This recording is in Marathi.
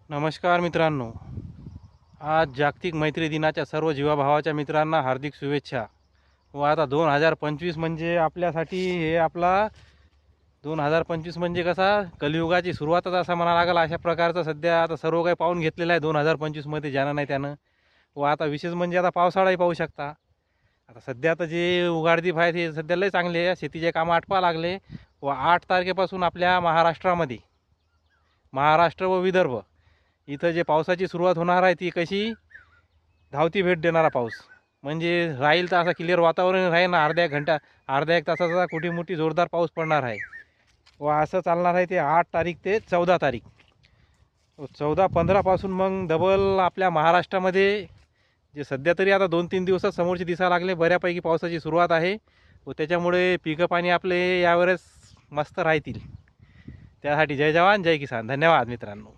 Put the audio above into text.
नमस्कार मित्रांनो, आज जागतिक मैत्री दिनाच्या सर्व जीवाभावाच्या मित्रांना हार्दिक शुभेच्छा. व आता 2025 म्हणजे आपल्यासाठी हे आपला 2025 म्हणजे कसा कलियुगाची सुरुवातच असा म्हणा लागला. अशा प्रकारचं सध्या आता सर्व काही पाहून घेतलेलं आहे 2025मध्ये, ज्यानं नाही त्यानं. व आता विशेष म्हणजे आता पावसाळाही पाहू शकता. आता सध्या आता जे उघाडदीप आहे ते सध्या लय चांगले आहे, शेतीचे कामं आटपा लागले. व 8 तारखेपासून आपल्या महाराष्ट्रामध्ये, महाराष्ट्र व विदर्भ इथं जे पावसाची सुरुवात होणार आहे ती कशी धावती भेट देणारा पाऊस म्हणजे राहील. तर असा क्लिअर वातावरण राहील ना, अर्ध्या एक तासाचा कुठे मोठी जोरदार पाऊस पडणार आहे. व असं चालणार आहे ते 8 तारीख ते 14 तारीख. 14-15 मग डबल आपल्या महाराष्ट्रामध्ये जे सध्या तरी आता 2-3 दिवसात समोरचे दिसायला लागले बऱ्यापैकी पावसाची सुरुवात आहे. व त्याच्यामुळे पिकं पाणी आपले यावेळेस मस्त राहतील. त्यासाठी जय जवान जय किसान. धन्यवाद मित्रांनो.